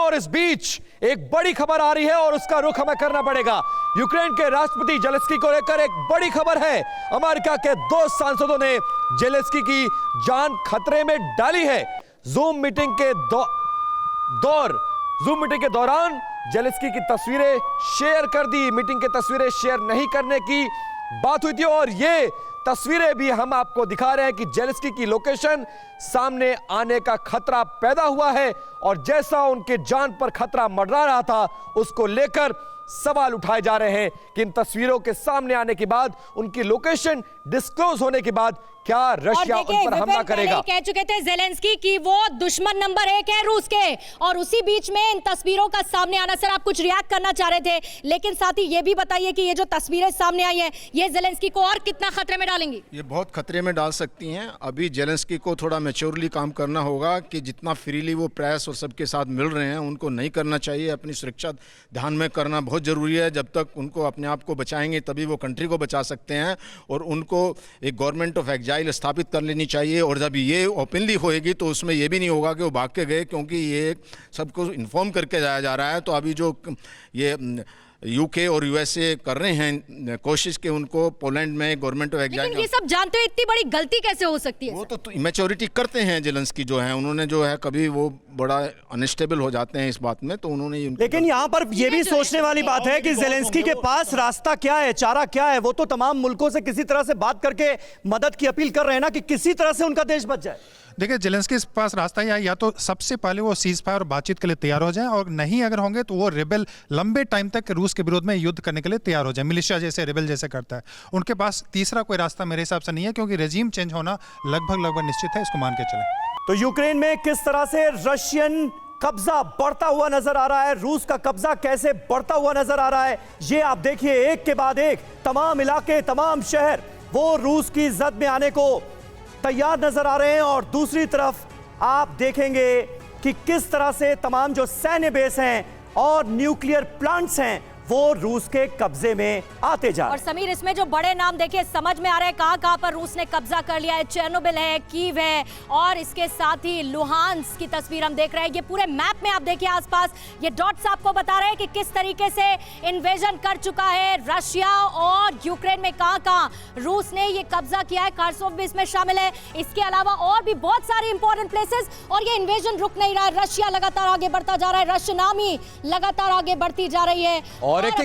और इस बीच एक बड़ी खबर आ रही है और उसका रुख हमें करना पड़ेगा। यूक्रेन के राष्ट्रपति जेलेंस्की को लेकर एक बड़ी खबर है। अमेरिका के 2 सांसदों ने जेलेंस्की की जान खतरे में डाली है। जूम मीटिंग के दौरान जेलेंस्की की तस्वीरें शेयर कर दी। मीटिंग की तस्वीरें शेयर नहीं करने की बात हुई थी और ये तस्वीरें भी हम आपको दिखा रहे हैं कि जेलेंस्की की लोकेशन सामने आने का खतरा पैदा हुआ है और जैसा उनके जान पर खतरा मंडरा रहा था उसको लेकर सवाल उठाए जा रहे हैं कि इन तस्वीरों के सामने आने के बाद, उनकी लोकेशन डिस्क्लोज होने के बाद क्या रशिया उन पर हमला करेगा। कह चुके थे जेलेंस्की कि वो दुश्मन नंबर 1 है रूस के, और उसी बीच में इन तस्वीरों का सामने आना। सर, आप कुछ रिएक्ट करना चाह रहे थे, लेकिन साथ ही ये भी बताइए कि ये जो तस्वीरें सामने आई हैं ये जेलेंस्की को और कितना खतरे में डालेंगी? ये बहुत खतरे में डाल सकती हैं। अभी जेलेंस्की को थोड़ा मैच्योरली काम करना होगा कि जितना फ्रीली वो प्रेस और सबके साथ मिल रहे हैं उनको नहीं करना चाहिए। अपनी सुरक्षा ध्यान में करना बहुत ज़रूरी है। जब तक उनको अपने आप को बचाएंगे तभी वो कंट्री को बचा सकते हैं, और उनको एक गवर्नमेंट ऑफ एक्जाइल स्थापित कर लेनी चाहिए। और जब ये ओपनली होएगी तो उसमें ये भी नहीं होगा कि वो भाग के गए, क्योंकि ये सबको इन्फॉर्म करके जाया जा रहा है। तो अभी जो ये यूके और यूएसए कर रहे हैं कोशिश कि उनको पोलैंड में गवर्नमेंट ऑफ एक्जाइल, लेकिन ये सब जानते हुए इतनी बड़ी गलती कैसे हो सकती है? वो तो इमेच्योरिटी करते हैं जेलेंस्की जो है, उन्होंने जो है कभी वो बड़ा अनस्टेबल हो जाते हैं इस बात में, तो उन्होंने। लेकिन यहाँ पर ये भी सोचने वाली बात है कि जेलेंस्की के पास रास्ता क्या है, चारा क्या है। वो तो तमाम मुल्कों से किसी तरह से बात करके मदद की अपील कर रहे हैं ना, कि किसी तरह से उनका देश बच जाए। देखिए, जेलेंस्की के पास रास्ता या तो सबसे पहले वो सीज फायर और बातचीत के लिए तैयार हो जाएं, और नहीं अगर होंगे तो वो रिबेल लंबे टाइम तक रूस के विरोध में युद्ध करने के लिए तैयार हो जाए, मिलिशिया जैसे, रिबेल जैसे करता है। उनके पास तीसरा कोई रास्ता मेरे हिसाब से नहीं है, क्योंकि रेजिम चेंज होना लगभग निश्चित है, इसको मान के चलें। तो यूक्रेन में किस तरह से रशियन कब्जा बढ़ता हुआ नजर आ रहा है, रूस का कब्जा कैसे बढ़ता हुआ नजर आ रहा है, ये आप देखिए। एक के बाद एक तमाम इलाके, तमाम शहर वो रूस की जद में आने को तैयार नजर आ रहे हैं। और दूसरी तरफ आप देखेंगे कि किस तरह से तमाम जो सैन्य बेस हैं और न्यूक्लियर प्लांट्स हैं वो रूस के कब्जे में आते जा रहे हैं। और समीर, इसमें जो बड़े नाम देखिए, समझ में आ रहा है कहां पर रूस ने कब्जा कर लिया है। चेर्नोबिल है, कीव है, और इसके साथ ही लुहांस्क की तस्वीर हम देख रहे हैं। ये पूरे मैप में आप देखिए आसपास ये डॉट्स आपको बता रहे हैं कि किस तरीके से इन्वेजन कर चुका है रशिया, और यूक्रेन में कहां रूस ने ये कब्जा किया है। खार्सोव भी इसमें शामिल है, इसके अलावा और भी बहुत सारे इंपॉर्टेंट प्लेसेस। और ये इन्वेजन रुक नहीं रहा है, रशिया लगातार आगे बढ़ता जा रहा है, रशियन आर्मी लगातार आगे बढ़ती जा रही है, और एक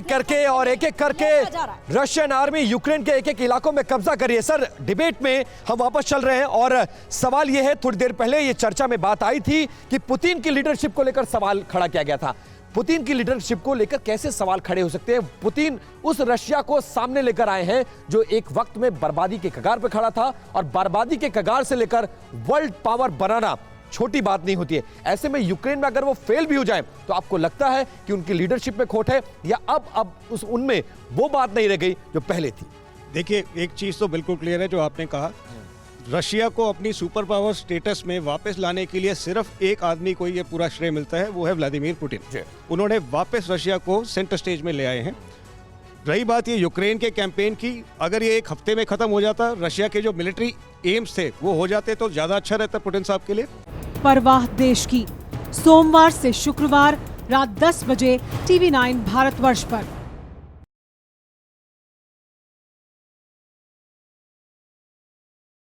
एक करके रशियन आर्मी यूक्रेन के एक एक इलाकों में कब्जा कर रही है। सर, डिबेट में हम वापस चल रहे हैं और सवाल यह है, थोड़ी देर पहले ये चर्चा में बात आई थी कि पुतिन की लीडरशिप को लेकर सवाल खड़ा किया गया था। पुतिन की लीडरशिप को लेकर कैसे सवाल खड़े हो सकते हैं? पुतिन उस रशिया को सामने लेकर आए हैं जो एक वक्त में बर्बादी के कगार पर खड़ा था, और बर्बादी के कगार से लेकर वर्ल्ड पावर बनाना छोटी बात नहीं होती है। ऐसे में यूक्रेन में अगर वो फेल भी हो जाए तो आपको लगता है कि उनकी लीडरशिप में खोट है, या अब उनमें वो बात नहीं रह गई जो पहले थी? देखिए, एक चीज तो बिल्कुल क्लियर है जो आपने कहा, रशिया को अपनी सुपर पावर स्टेटस में वापस लाने के लिए सिर्फ एक आदमी को ये पूरा श्रेय मिलता है, वो है व्लादिमीर पुतिन। उन्होंने वापस रशिया को सेंटर स्टेज में ले आए हैं। रही बात ये यूक्रेन के कैंपेन की, अगर ये 1 हफ्ते में खत्म हो जाता, रशिया के जो मिलिट्री एम्स थे वो हो जाते, तो ज्यादा अच्छा रहता पुतिन साहब के लिए। परवाह देश की, सोमवार से शुक्रवार रात 10 बजे TV9 भारतवर्ष पर।